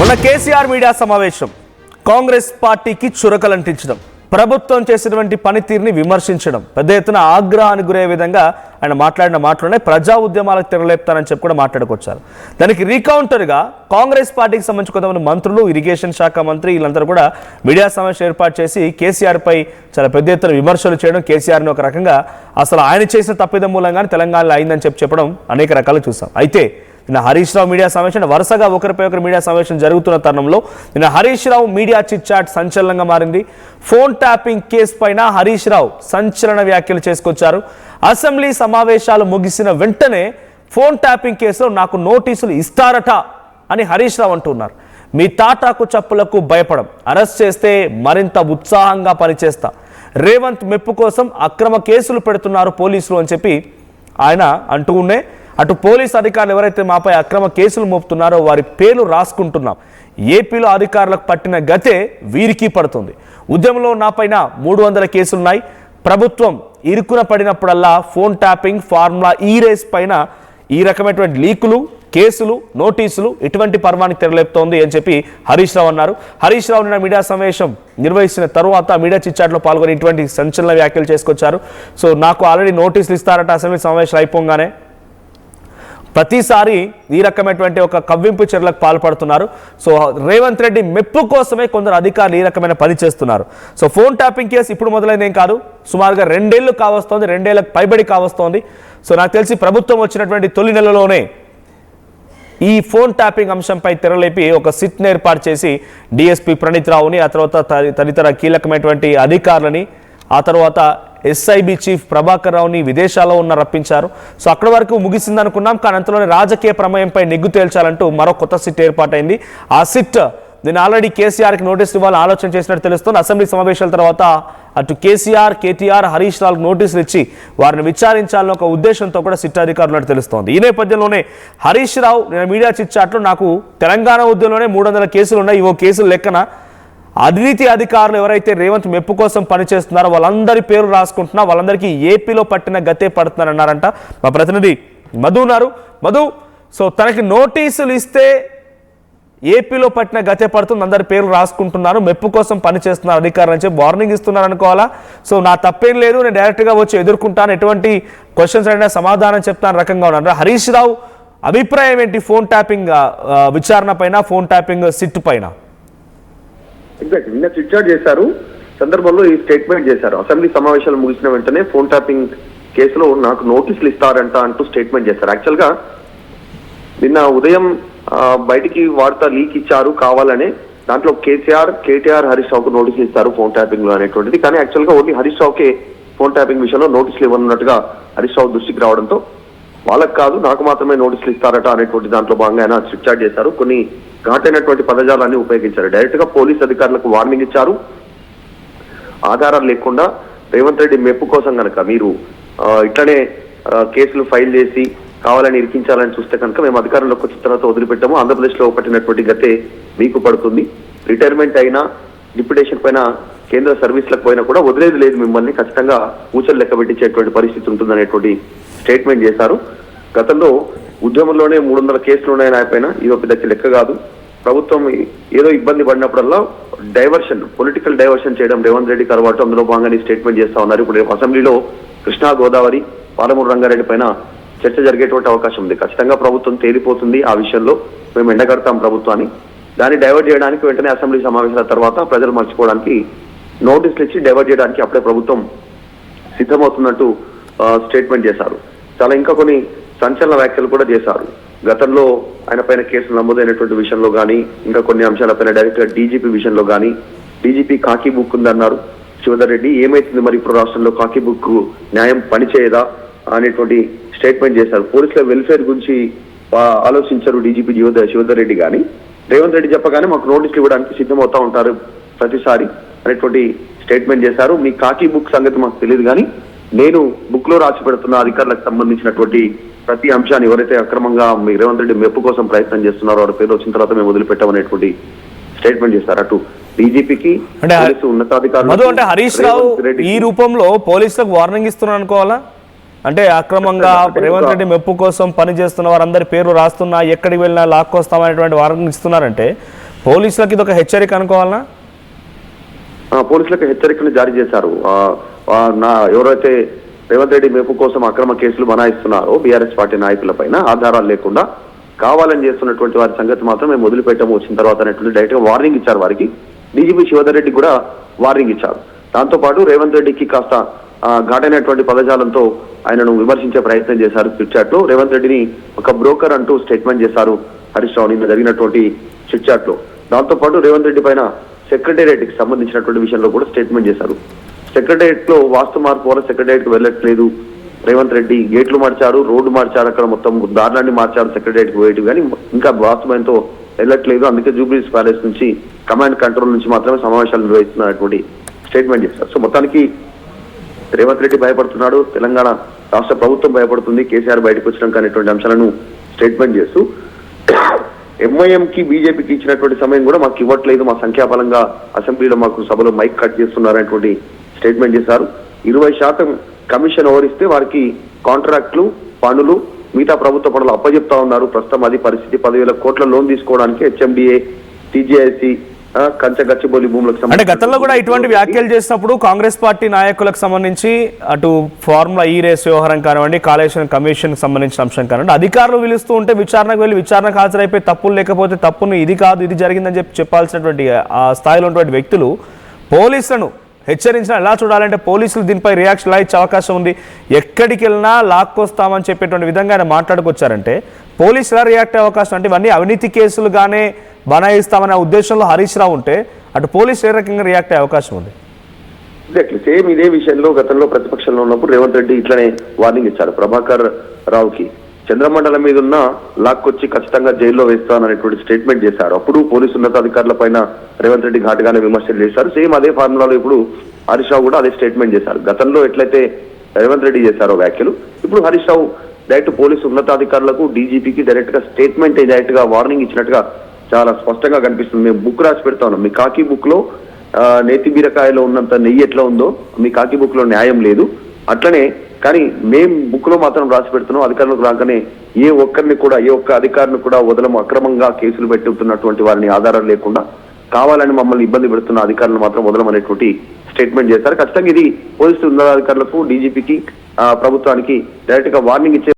మొన్న కేసీఆర్ మీడియా సమావేశం కాంగ్రెస్ పార్టీకి చురకలంటించడం, ప్రభుత్వం చేసినటువంటి పనితీరుని విమర్శించడం, పెద్ద ఎత్తున ఆగ్రహానికి గురయ్యే విధంగా ఆయన మాట్లాడిన మాటలోనే ప్రజా ఉద్యమాలకు తెరలేపుతారని చెప్పి కూడా మాట్లాడుకొచ్చారు. దానికి రీకౌంటర్గా కాంగ్రెస్ పార్టీకి సంబంధించి కొంతమంది మంత్రులు, ఇరిగేషన్ శాఖ మంత్రి వీళ్ళందరూ కూడా మీడియా సమావేశం ఏర్పాటు చేసి కేసీఆర్పై చాలా పెద్ద ఎత్తున విమర్శలు చేయడం, కేసీఆర్ని ఒక రకంగా అసలు ఆయన చేసిన తప్పిదం మూలంగానే తెలంగాణలో అయిందని చెప్పడం అనేక రకాలు చూసాం. అయితే నిన్న హరీష్ రావు మీడియా సమావేశం, వరుసగా ఒకరిపై ఒకరు మీడియా సమావేశం జరుగుతున్న తరుణంలో నిన్న Harish Rao media chit chat సంచలనంగా మారింది. ఫోన్ ట్యాపింగ్ కేసు పైన హరీష్ రావు సంచలన వ్యాఖ్యలు చేసుకొచ్చారు. అసెంబ్లీ సమావేశాలు ముగిసిన వెంటనే ఫోన్ ట్యాపింగ్ కేసులో నాకు నోటీసులు ఇస్తారట అని హరీష్ రావు అంటున్నారు. మీ తాటాకు చప్పులకు భయపడం, అరెస్ట్ చేస్తే మరింత ఉత్సాహంగా పనిచేస్తా, రేవంత్ మెప్పు కోసం అక్రమ కేసులు పెడుతున్నారు పోలీసులు అని చెప్పి ఆయన అంటూ ఉండే, అటు పోలీస్ అధికారులు ఎవరైతే మాపై అక్రమ కేసులు మోపుతున్నారో వారి పేర్లు రాసుకుంటున్నాం. ఏపీలో అధికారులకు పట్టిన గతే వీరికి పడుతుంది. ఉద్యమంలో నాపైన 300 కేసులున్నాయి. ప్రభుత్వం ఇరుకున పడినప్పుడల్లా ఫోన్ ట్యాపింగ్, ఫార్ములా ఈ రేస్ పైన ఈ రకమైనటువంటి లీకులు, కేసులు, నోటీసులు ఇటువంటి పర్వానికి తెరలేపుతోంది అని చెప్పి హరీష్ రావు అన్నారు. హరీష్ రావు నిన్న మీడియా సమావేశం నిర్వహించిన తర్వాత మీడియా చిట్చాట్లో పాల్గొని ఇటువంటి సంచలన వ్యాఖ్యలు చేసుకొచ్చారు. సో నాకు ఆల్రెడీ నోటీసులు ఇస్తారట అసెంబ్లీ సమావేశాలు అయిపోగానే, ప్రతిసారి ఈ రకమైనటువంటి ఒక కవ్వింపు చర్యలకు పాల్పడుతున్నారు. సో రేవంత్ రెడ్డి మెప్పు కోసమే కొందరు అధికారులు ఈ రకమైన పని చేస్తున్నారు. సో ఫోన్ ట్యాపింగ్ కేసు ఇప్పుడు మొదలైందేం కాదు, సుమారుగా 2 ఏళ్ళు కావస్తోంది, 2 ఏళ్ళకు పైబడి కావస్తోంది. సో నాకు తెలిసి ప్రభుత్వం వచ్చినటువంటి తొలి నెలలోనే ఈ ఫోన్ ట్యాపింగ్ అంశంపై తెరలేపి ఒక సిట్ను ఏర్పాటు చేసి డిఎస్పీ ప్రణీత్ రావుని, ఆ తర్వాత తదితర కీలకమైనటువంటి అధికారులని, ఆ తర్వాత ఎస్ఐబి చీఫ్ ప్రభాకర్ రావుని విదేశాల్లో రప్పించారు. సో అక్కడి వరకు ముగిసింది అనుకున్నాం, కానీ అంతలోనే రాజకీయ ప్రమేయంపై నిగ్గు తేల్చాలంటూ మరో కొత్త సిట్ ఏర్పాటైంది. ఆ సిట్ నేను ఆల్రెడీ కేసీఆర్కి నోటీసులు ఇవ్వాలని ఆలోచన చేసినట్టు తెలుస్తుంది. అసెంబ్లీ సమావేశాల తర్వాత అటు కేసీఆర్, కేటీఆర్, హరీష్ రావుకు నోటీసులు ఇచ్చి వారిని విచారించాలని ఒక ఉద్దేశంతో కూడా సిట్ అధికారులు తెలుస్తోంది. ఈ నేపథ్యంలోనే హరీష్ రావు నేను మీడియా చిట్చాట్లో నాకు తెలంగాణ ఉద్యమంలోనే 300 కేసులు ఉన్నాయి, ఇవో కేసులు లెక్కన అవినీతి అధికారులు ఎవరైతే రేవంత్ మెప్పు కోసం పనిచేస్తున్నారో వాళ్ళందరి పేరు రాసుకుంటున్నా, వాళ్ళందరికీ ఏపీలో పట్టిన గతే పడుతున్నారన్నారంట. మా ప్రతినిధి మధు ఉన్నారు. మధు, సో తనకి నోటీసులు ఇస్తే ఏపీలో పట్టిన గతే పడుతుంది, అందరి పేర్లు రాసుకుంటున్నారు, మెప్పు కోసం పనిచేస్తున్నారు అధికారులు అని చెప్పి వార్నింగ్ ఇస్తున్నారు అనుకోవాలా? సో నా తప్పేం లేదు, నేను డైరెక్ట్గా వచ్చి ఎదుర్కొంటాను, ఎటువంటి క్వశ్చన్స్ అయినా సమాధానం చెప్తాను రకంగా ఉన్నారు. హరీష్ రావు అభిప్రాయం ఏంటి ఫోన్ ట్యాపింగ్ విచారణ పైన, ఫోన్ ట్యాపింగ్ సిట్ పైన? ఎగ్జాక్ట్ నిన్న చిట్ చాట్ చేశారు సందర్భంలో ఈ స్టేట్మెంట్ చేశారు. అసెంబ్లీ సమావేశాలు ముగిసిన వెంటనే ఫోన్ ట్యాపింగ్ కేసులో నాకు నోటీసులు ఇస్తారంట అంటూ స్టేట్మెంట్ చేశారు. యాక్చువల్ గా నిన్న ఉదయం బయటికి వార్త లీక్ ఇచ్చారు కావాలనే, దాంట్లో కేటీఆర్ హరీష్ రావుకు నోటీసులు ఇస్తారు ఫోన్ ట్యాపింగ్ లో అనేటువంటిది. కానీ యాక్చువల్ గా ఓన్లీ హరీష్ రావుకే ఫోన్ ట్యాపింగ్ విషయంలో నోటీసులు ఇవ్వనున్నట్టుగా హరీష్ రావు దృష్టికి రావడంతో వాళ్ళకి కాదు నాకు మాత్రమే నోటీసులు ఇస్తారట అనేటువంటి దాంట్లో భాగంగా ఆయన చిట్ చాట్ చేశారు. కొన్ని ఘాటైనటువంటి పదజాలాన్ని ఉపయోగించారు. డైరెక్ట్ గా పోలీస్ అధికారులకు వార్నింగ్ ఇచ్చారు. ఆధారాలు లేకుండా రేవంత్ రెడ్డి మెప్పు కోసం కనుక మీరు ఇట్లనే కేసులు ఫైల్ చేసి కావాలని ఇరికించాలని చూస్తే కనుక మేము అధికారంలోకి వచ్చిన తర్వాత వదిలిపెట్టాము, ఆంధ్రప్రదేశ్ లో పట్టినటువంటి గతే మీకు పడుతుంది, రిటైర్మెంట్ అయినా డిప్యుటేషన్ పైన కేంద్ర సర్వీస్లకు పోయినా కూడా వదిలేదు లేదు, మిమ్మల్ని ఖచ్చితంగా ఊచలు లెక్క పెట్టించేటువంటి పరిస్థితి ఉంటుందనేటువంటి స్టేట్మెంట్ చేశారు. గతంలో ఉద్యమంలోనే 300 కేసులు ఉన్నాయని ఆయన, ఇది ఒక పెద్ద లెక్క కాదు, ప్రభుత్వం ఏదో ఇబ్బంది పడినప్పుడల్లా డైవర్షన్, పొలిటికల్ డైవర్షన్ చేయడం రేవంత్ రెడ్డికి అలవాటు, అందులో భాగంగా స్టేట్మెంట్ చేస్తా ఉన్నారు. ఇప్పుడు అసెంబ్లీలో కృష్ణా గోదావరి, పాలమూరు రంగారెడ్డి పైన చర్చ జరిగేటువంటి అవకాశం ఉంది. ఖచ్చితంగా ప్రభుత్వం తేలిపోతుంది, ఆ విషయంలో మేము ఎండగడతాం ప్రభుత్వాన్ని, దాన్ని డైవర్ట్ చేయడానికి వెంటనే అసెంబ్లీ సమావేశాల తర్వాత ప్రజలు మర్చిపోవడానికి నోటీసులు ఇచ్చి డైవర్ట్ చేయడానికి అప్పుడే ప్రభుత్వం సిద్ధమవుతున్నట్టు స్టేట్మెంట్ చేశారు. చాలా ఇంకా కొన్ని సంచలన వ్యాఖ్యలు కూడా చేశారు. గతంలో ఆయన పైన కేసులు నమోదైనటువంటి విషయంలో కానీ, ఇంకా కొన్ని అంశాలపైన డైరెక్ట్ గా డీజీపీ విషయంలో కానీ, డీజీపీ కాకి బుక్ ఉందన్నారు శివధర్ రెడ్డి, ఏమైతుంది మరి ఇప్పుడు రాష్ట్రంలో కాకి బుక్ న్యాయం పనిచేయదా అనేటువంటి స్టేట్మెంట్ చేశారు. పోలీసుల వెల్ఫేర్ గురించి ఆలోచించారు డీజీపీ శివధర్ రెడ్డి. కానీ రేవంత్ రెడ్డి చెప్పగానే మాకు నోటీసులు ఇవ్వడానికి సిద్ధమవుతా ఉంటారు ప్రతిసారి అనేటువంటి స్టేట్మెంట్ చేశారు. మీ కాకి బుక్ సంగతి మాకు తెలియదు, కానీ నేను బుక్ లో రాసి పెడుతున్న అధికారులకు సంబంధించినటువంటి ప్రతి అంశాన్ని ఎవరైతే అక్రమంగా మీ రేవంత్ రెడ్డి మెప్పు కోసం ప్రయత్నం చేస్తున్నారో వారి పేరు వచ్చిన తర్వాత మేము వదిలిపెట్టామనేటువంటి స్టేట్మెంట్ చేశారు. అటు డీజీపీకి ఉన్నతాధికారులు అంటే హరీష్ రావు ఈ రూపంలో పోలీసులకు వార్నింగ్ ఇస్తున్నారు అనుకోవాలా? అంటే అక్రమంగా రేవంత్ రెడ్డి మెప్పు కోసం పనిచేస్తున్న వారందరి పేర్లు రాస్తున్నా, ఎక్కడికి వెళ్ళినా లాక్కొస్తామనేటువంటి వార్నింగ్ ఇస్తున్నారంటే పోలీసులకి ఇది ఒక హెచ్చరిక అనుకోవాలనా? పోలీసులకు హెచ్చరికను జారీ చేశారు. ఎవరైతే రేవంత్ రెడ్డి మేపు కోసం అక్రమ కేసులు బనాయిస్తున్నారో బీఆర్ఎస్ పార్టీ నాయకుల పైన ఆధారాలు లేకుండా కావాలని చేస్తున్నటువంటి వారి సంగతి మాత్రం మేము వదిలిపెట్టము వచ్చిన తర్వాత అనేటువంటి డైరెక్ట్ గా వార్నింగ్ ఇచ్చారు వారికి. డీజీపీ శివధర్ రెడ్డి కూడా వార్నింగ్ ఇచ్చారు. దాంతో పాటు రేవంత్ రెడ్డికి కాస్త ఘాటైనటువంటి పదజాలంతో ఆయనను విమర్శించే ప్రయత్నం చేశారు చిట్ చాట్ లో. రేవంత్ రెడ్డిని ఒక బ్రోకర్ అంటూ స్టేట్మెంట్ చేశారు హరీష్ రావు నిన్న జరిగినటువంటి చిట్ చాట్ లో. దాంతో పాటు రేవంత్ రెడ్డి పైన సెక్రటేరియట్ కి సంబంధించినటువంటి విషయంలో కూడా స్టేట్మెంట్ చేశారు. సెక్రటేరియట్ లో వాస్తు మార్పు వల్ల సెక్రటేరియట్ కి వెళ్ళట్లేదు రేవంత్ రెడ్డి, గేట్లు మార్చారు, రోడ్డు మార్చారు, అక్కడ మొత్తం దారుణాన్ని మార్చారు సెక్రటేరియట్ కి పోయేటి, కానీ ఇంకా వాస్తవంతో వెళ్ళట్లేదు. అందుకే జూబ్లీస్ ప్యాలెస్ నుంచి కమాండ్ కంట్రోల్ నుంచి మాత్రమే సమావేశాలు నిర్వహిస్తున్నటువంటి స్టేట్మెంట్ చేశారు. సో మొత్తానికి రేవంత్ రెడ్డి భయపడుతున్నాడు, తెలంగాణ రాష్ట్ర ప్రభుత్వం భయపడుతుంది కేసీఆర్ బయటకు వచ్చినాక అనేటువంటి అంశాలను స్టేట్మెంట్ చేస్తూ ఎంఐఎంకి బీజేపీకి ఇచ్చినటువంటి సమయం కూడా మాకు ఇవ్వట్లేదు, మా సంఖ్యాబలంగా అసెంబ్లీలో మాకు సభలో మైక్ కట్ చేస్తున్నారనేటువంటి స్టేట్మెంట్ చేశారు. 20% కమిషన్ ఓవరిస్తే వారికి కాంట్రాక్ట్లు, పనులు, మిగతా ప్రభుత్వ పనులు అప్పచెప్తా ఉన్నారు. ప్రస్తుతం అది పరిస్థితి. 10,000 కోట్ల లోన్ తీసుకోవడానికి హెచ్ఎండిఏ, టీజీఐసి, కంచగచ్చిబౌలి భూములకు అంటే గతంలో కూడా ఇటువంటి వ్యాఖ్యలు చేసినప్పుడు కాంగ్రెస్ పార్టీ నాయకులకు సంబంధించి అటు ఫార్ములా ఈ రేస్ వ్యవహారం కానివ్వండి, కాళేశ్వరం కమిషన్ సంబంధించిన అంశం కానివ్వండి, అధికారులు పిలుస్తూ ఉంటే విచారణకు వెళ్ళి విచారణకు హాజరైపోయి తప్పులు లేకపోతే తప్పును ఇది కాదు ఇది జరిగిందని చెప్పాల్సినటువంటి ఆ స్థాయిలో ఉన్నటువంటి వ్యక్తులు పోలీసులను హెచ్చరించిన ఎలా చూడాలంటే పోలీసులు దీనిపై రియాక్షన్ ఎలా ఇచ్చే అవకాశం ఉంది? ఎక్కడికి వెళ్ళినా లాక్కొస్తామని చెప్పేటువంటి విధంగా ఆయన మాట్లాడుకొచ్చారంటే పోలీసులు ఎలా రియాక్ట్ అయ్యే అవకాశం? అంటే ఇవన్నీ అవినీతి కేసులుగానే బనాయిస్తామనే ఉద్దేశంలో హరీష్ రావు ఉంటే అటు పోలీసులు ఏ రకంగా రియాక్ట్ అయ్యే అవకాశం ఉంది? ఎగ్జాక్ట్లీ సేమ్ ఇదే విషయంలో గతంలో ప్రతిపక్షంలో ఉన్నప్పుడు రేవంత్ రెడ్డి ఇట్లనే వార్నింగ్ ఇచ్చారు ప్రభాకర్ రావుకి. చంద్రమండలం మీద ఉన్న లాక్కొచ్చి ఖచ్చితంగా జైల్లో వేస్తాననేటువంటి స్టేట్మెంట్ చేశారు. అప్పుడు పోలీసు ఉన్నతాధికారుల పైన రేవంత్ రెడ్డి ఘాటుగానే విమర్శలు చేశారు. సేమ్ అదే ఫార్ములాలో ఇప్పుడు హరీష్ రావు కూడా అదే స్టేట్మెంట్ చేశారు. గతంలో ఎట్లయితే రేవంత్ రెడ్డి చేశారో వ్యాఖ్యలు, ఇప్పుడు హరీష్ రావు డైరెక్ట్ పోలీసు ఉన్నతాధికారులకు, డీజీపీకి డైరెక్ట్ గా స్టేట్మెంట్ డైరెక్ట్ గా వార్నింగ్ ఇచ్చినట్టుగా చాలా స్పష్టంగా కనిపిస్తుంది. మేము బుక్ రాసి పెడతా ఉన్నాం. మీ కాకి బుక్ లో నేతి బీరకాయలో ఉన్నంత నెయ్యి ఎట్లా ఉందో మీ కాకి బుక్ లో న్యాయం లేదు, అట్లనే కానీ మేం బుక్ లో మాత్రం రాసి పెడుతున్నాం. అధికారులకు రాగానే ఏ ఒక్క అధికారిని కూడా వదలము, అక్రమంగా కేసులు పెట్టుతున్నటువంటి వారిని ఆధారాలు లేకుండా కావాలని మమ్మల్ని ఇబ్బంది పెడుతున్న అధికారులను మాత్రం వదలమనేటువంటి స్టేట్మెంట్ చేశారు. ఖచ్చితంగా ఇది పోలీసు ఉన్నతాధికారులకు, డీజీపీకి, ప్రభుత్వానికి డైరెక్ట్ గా వార్నింగ్ ఇచ్చే